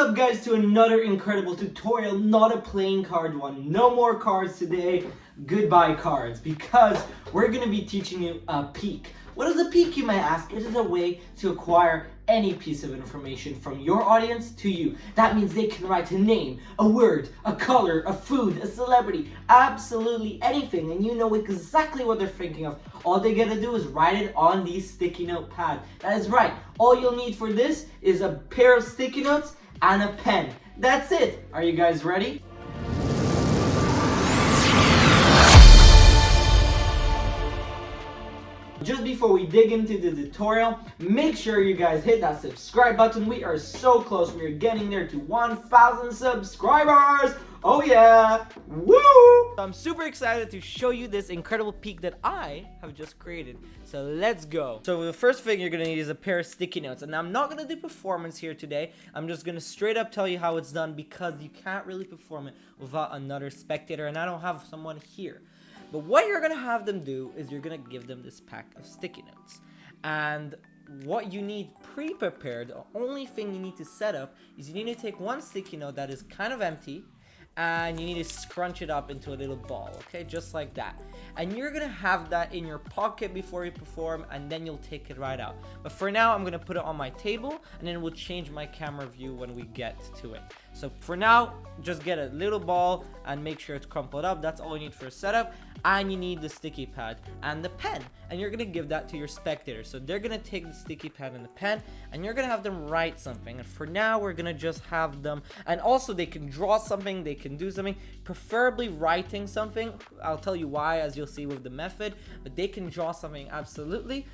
up guys to another incredible tutorial, not a playing card one. No more cards today, goodbye cards, because we're going to be teaching you a peek. What is a peek, you may ask? It is a way to acquire any piece of information from your audience to you. That means they can write a name, a word, a color, a food, a celebrity, absolutely anything, and you know exactly what they're thinking of. All they gotta do is write it on these sticky note pad. That is right. All you'll need for this is a pair of sticky notes and a pen. That's it. Are you guys ready? Just before we dig into the tutorial, make sure you guys hit that subscribe button. We are so close. We are getting there to 1,000 subscribers. Oh yeah! Woo! I'm super excited to show you this incredible peek that I have just created. So let's go. So the first thing you're gonna need is a pair of sticky notes. And I'm not gonna do performance here today. I'm just gonna straight up tell you how it's done because you can't really perform it without another spectator, and I don't have someone here. But what you're gonna have them do is you're gonna give them this pack of sticky notes. And what you need pre-prepared, the only thing you need to set up is you need to take one sticky note that is kind of empty, and you need to scrunch it up into a little ball, okay, just like that. And you're gonna have that in your pocket before you perform, and then you'll take it right out. But for now, I'm gonna put it on my table, and then we'll change my camera view when we get to it. So for now, just get a little ball and make sure it's crumpled up. That's all you need for a setup. And you need the sticky pad and the pen, and you're gonna give that to your spectators. So they're gonna take the sticky pad and the pen, and you're gonna have them write something. And for now, we're gonna just have them, and also they can draw something, they can do something, preferably writing something. I'll tell you why as you'll see with the method, but they can draw something absolutely.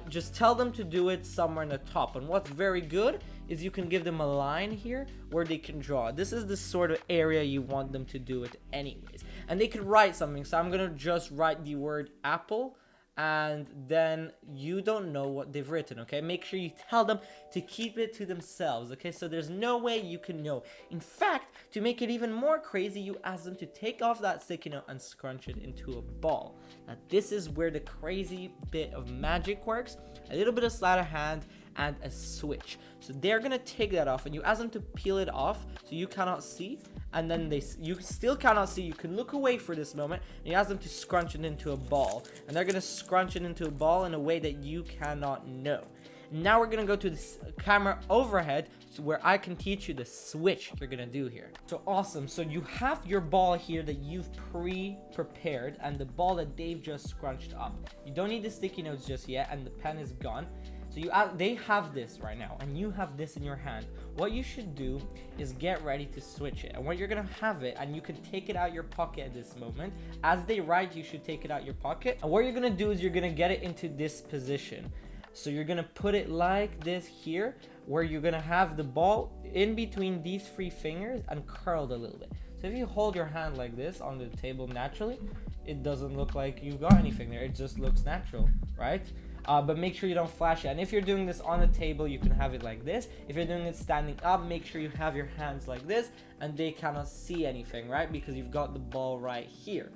Just tell them to do it somewhere in the top. And what's very good is you can give them a line here where they can draw. This is the sort of area you want them to do it anyways. And they can write something. So I'm gonna just write the word apple, and then you don't know what they've written, okay? Make sure you tell them to keep it to themselves, okay? So there's no way you can know. In fact, to make it even more crazy, you ask them to take off that sticky note and scrunch it into a ball. Now, this is where the crazy bit of magic works. A little bit of sleight of hand and a switch. So they're gonna take that off, and you ask them to peel it off so you cannot see, and then you still cannot see. You can look away for this moment, and you ask them to scrunch it into a ball, and they're gonna scrunch it into a ball in a way that you cannot know. Now we're gonna go to this camera overhead, so where I can teach you the switch you're gonna do here. So awesome. So you have your ball here that you've pre-prepared, and the ball that they've just scrunched up. You don't need the sticky notes just yet, and the pen is gone. So they have this right now, and you have this in your hand. What you should do is get ready to switch it. And what you're gonna have it, and you can take it out your pocket at this moment. As they write, you should take it out your pocket. And what you're gonna do is you're gonna get it into this position. So you're gonna put it like this here, where you're gonna have the ball in between these three fingers and curled a little bit. So if you hold your hand like this on the table naturally, it doesn't look like you've got anything there. It just looks natural, right? But make sure you don't flash it. And if you're doing this on the table, you can have it like this. If you're doing it standing up, make sure you have your hands like this, and they cannot see anything, right? Because you've got the ball right here.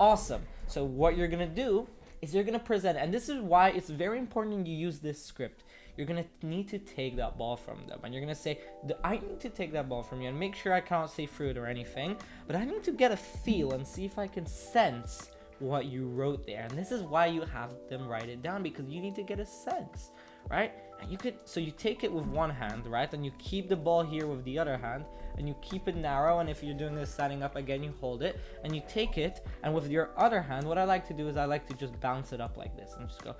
Awesome. So what you're gonna do is you're gonna present, and this is why it's very important you use this script. You're gonna need to take that ball from them, and you're gonna say, I need to take that ball from you, and make sure I can't say fruit or anything, but I need to get a feel and see if I can sense what you wrote there. And this is why you have them write it down, because you need to get a sense, right? And you take it with one hand, right? And you keep the ball here with the other hand, and you keep it narrow. And if you're doing this standing up again, you hold it and you take it, and with your other hand, what I like to do is I like to just bounce it up like this and just go,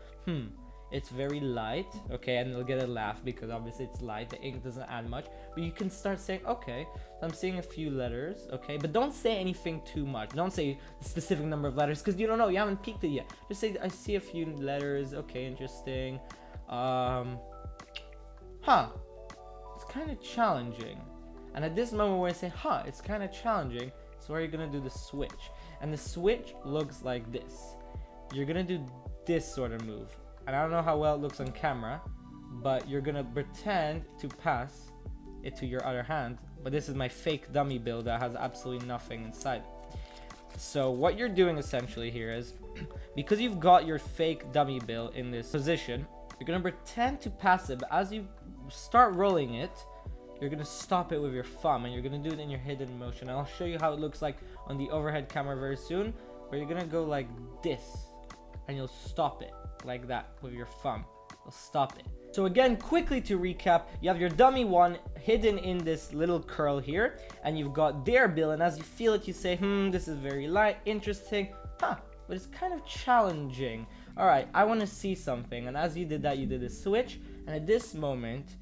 it's very light, okay? And you'll get a laugh because obviously it's light, the ink doesn't add much, but you can start saying, okay, so I'm seeing a few letters, okay? But don't say anything too much. Don't say the specific number of letters, because you don't know, you haven't peeked it yet. Just say, I see a few letters, okay, interesting. It's kind of challenging. And at this moment where I say, it's kind of challenging, so where you're gonna do the switch. And the switch looks like this. You're gonna do this sort of move. And I don't know how well it looks on camera, but you're gonna pretend to pass it to your other hand. But this is my fake dummy bill that has absolutely nothing inside. So what you're doing essentially here is, because you've got your fake dummy bill in this position, you're gonna pretend to pass it, but as you start rolling it, you're gonna stop it with your thumb, and you're gonna do it in your hidden motion. And I'll show you how it looks like on the overhead camera very soon, where you're gonna go like this, and you'll stop it like that with your thumb. You'll stop it. So again, quickly to recap, you have your dummy one hidden in this little curl here, and you've got their bill, and as you feel it, you say, this is very light, interesting, but it's kind of challenging. All right, I want to see something. And as you did that, you did a switch, and at this moment,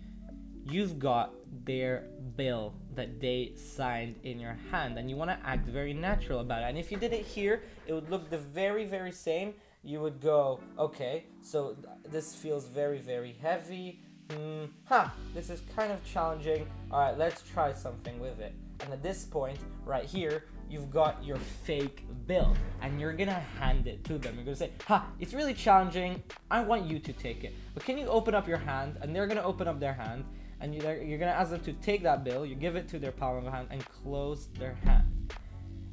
you've got their bill that they signed in your hand, and you want to act very natural about it. And if you did it here, it would look the very, very same. You would go, okay, so this feels very, very heavy. This is kind of challenging. All right, let's try something with it. And at this point, right here, you've got your fake bill, and you're gonna hand it to them. You're gonna say, it's really challenging. I want you to take it. But can you open up your hand? And they're gonna open up their hand, and you're gonna ask them to take that bill. You give it to their palm of the hand and close their hand.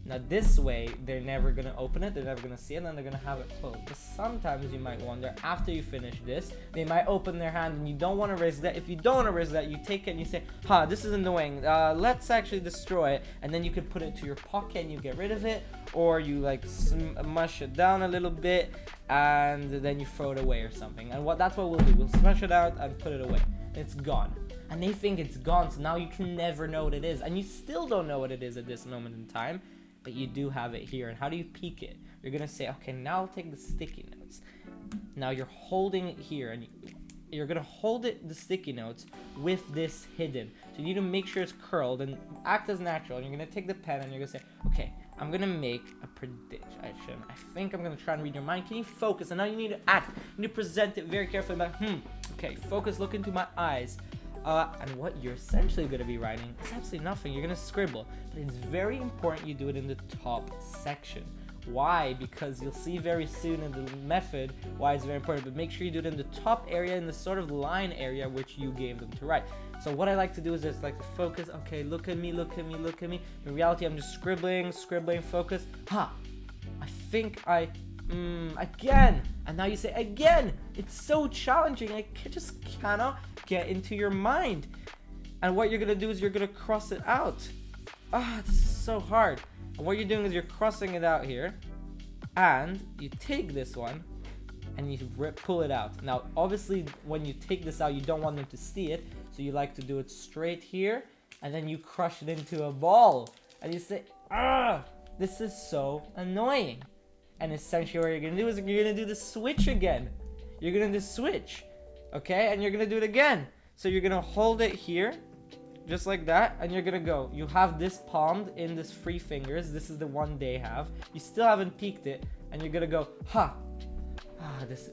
Now this way, they're never gonna open it, they're never gonna see it, and then they're gonna have it closed. But sometimes you might wonder, after you finish this, they might open their hand, and you don't wanna risk that. If you don't wanna risk that, you take it and you say, this is annoying, let's actually destroy it. And then you could put it to your pocket and you get rid of it, or you like smush it down a little bit, and then you throw it away or something. And that's what we'll do, we'll smush it out and put it away. It's gone. And they think it's gone, so now you can never know what it is. And you still don't know what it is at this moment in time, but you do have it here. And how do you peek it? You're gonna say, okay, now I'll take the sticky notes. Now you're holding it here, and you're gonna hold it, the sticky notes, with this hidden. So you need to make sure it's curled and act as natural. And you're gonna take the pen and you're gonna say, okay, I'm gonna make a prediction. I think I'm gonna try and read your mind. Can you focus? And now you need to act. You need to present it very carefully. Like, okay, focus, look into my eyes. And what you're essentially going to be writing is absolutely nothing. You're going to scribble, but it's very important you do it in the top section. Why? Because you'll see very soon in the method why it's very important, but make sure you do it in the top area, in the sort of line area which you gave them to write. So what I like to do is just like to focus. Okay, look at me, look at me, look at me. In reality, I'm just scribbling, focus. I think again. And now you say again. It's so challenging. I just cannot get into your mind. And what you're gonna do is you're gonna cross it out. This is so hard. And what you're doing is you're crossing it out here, and you take this one and you pull it out. Now obviously when you take this out, you don't want them to see it, so you like to do it straight here, and then you crush it into a ball, and you say, this is so annoying. And essentially what you're gonna do is you're gonna do the switch again. You're gonna do the switch, okay? And you're gonna do it again. So you're gonna hold it here, just like that, and you're gonna go. You have this palmed in this 3 fingers. This is the one they have. You still haven't peeked it, and you're gonna go, this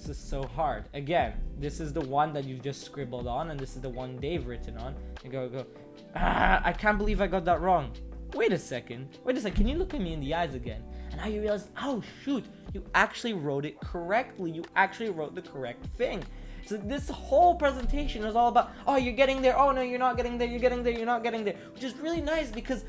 is so hard. Again, this is the one that you've just scribbled on, and this is the one they've written on. You go, I can't believe I got that wrong. Wait a second, can you look at me in the eyes again? And now you realize, oh shoot, you actually wrote it correctly. You actually wrote the correct thing. So this whole presentation is all about, you're getting there, oh no, you're not getting there, you're getting there, you're not getting there, which is really nice because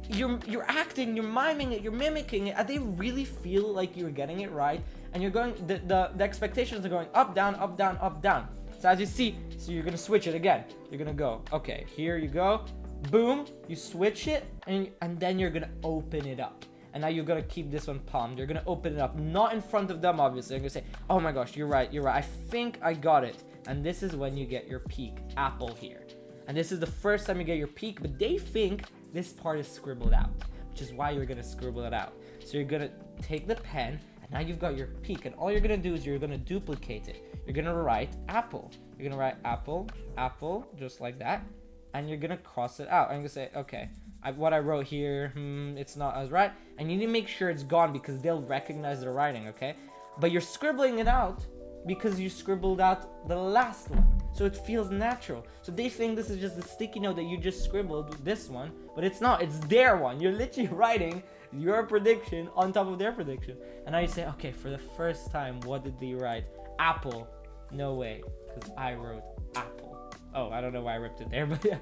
you're acting, you're miming it, you're mimicking it, and they really feel like you're getting it right, and you're going, the expectations are going up, down, up, down, up, down. So as you see, so you're gonna switch it again. You're gonna go, okay, here you go, boom, you switch it, and then you're gonna open it up. And now you're gonna keep this one palmed. You're gonna open it up, not in front of them, obviously. You're gonna say, oh my gosh, you're right. I think I got it. And this is when you get your peak, apple here. And this is the first time you get your peak, but they think this part is scribbled out, which is why you're gonna scribble it out. So you're gonna take the pen, and now you've got your peak, and all you're gonna do is you're gonna duplicate it. You're gonna write apple. You're gonna write apple, apple, just like that, and you're gonna cross it out. I'm gonna say, okay, what I wrote here, it's not as right, and you need to make sure it's gone because they'll recognize the writing, okay? But you're scribbling it out because you scribbled out the last one, so it feels natural. So they think this is just the sticky note that you just scribbled, this one, but it's not, it's their one. You're literally writing your prediction on top of their prediction. And now you say, okay, for the first time, what did they write? Apple. No way, because I wrote apple. Oh, I don't know why I ripped it there, but yeah.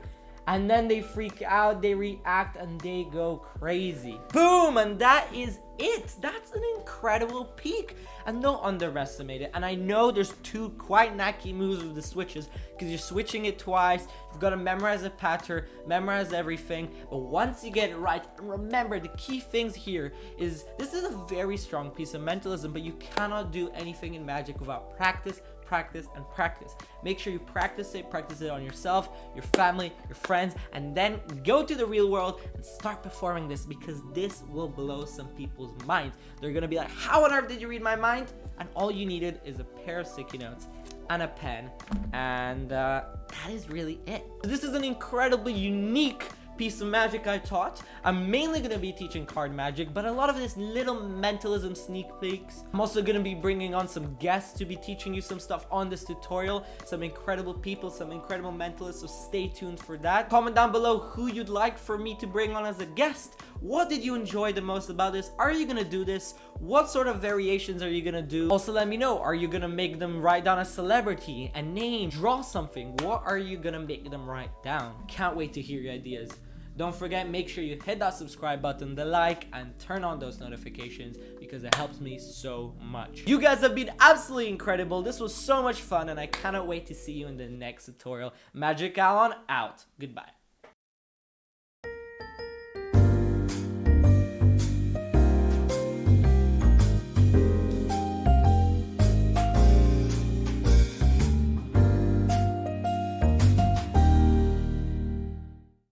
and then they freak out, they react, and they go crazy. Boom! And that is it. That's an incredible peak, and don't underestimate it. And I know there's two quite knacky moves with the switches, because you're switching it twice. You've got to memorize a pattern, memorize everything. But once you get it right, and remember, the key things here is this is a very strong piece of mentalism, but you cannot do anything in Magic without practice, practice, and practice. Make sure you practice it on yourself, your family, your friends, and then go to the real world and start performing this, because this will blow some people's minds. They're gonna be like, how on earth did you read my mind? And all you needed is a pair of sticky notes and a pen, and that is really it. This is an incredibly unique piece of magic I taught. I'm mainly going to be teaching card magic, but a lot of this little mentalism sneak peeks. I'm also going to be bringing on some guests to be teaching you some stuff on this tutorial, some incredible people, some incredible mentalists, so stay tuned for that. Comment down below who you'd like for me to bring on as a guest. What did you enjoy the most about this? Are you going to do this? What sort of variations are you going to do? Also let me know, are you going to make them write down a celebrity, a name, draw something? What are you going to make them write down? Can't wait to hear your ideas. Don't forget, make sure you hit that subscribe button, the like, and turn on those notifications, because it helps me so much. You guys have been absolutely incredible. This was so much fun, and I cannot wait to see you in the next tutorial. Magic Alon out. Goodbye.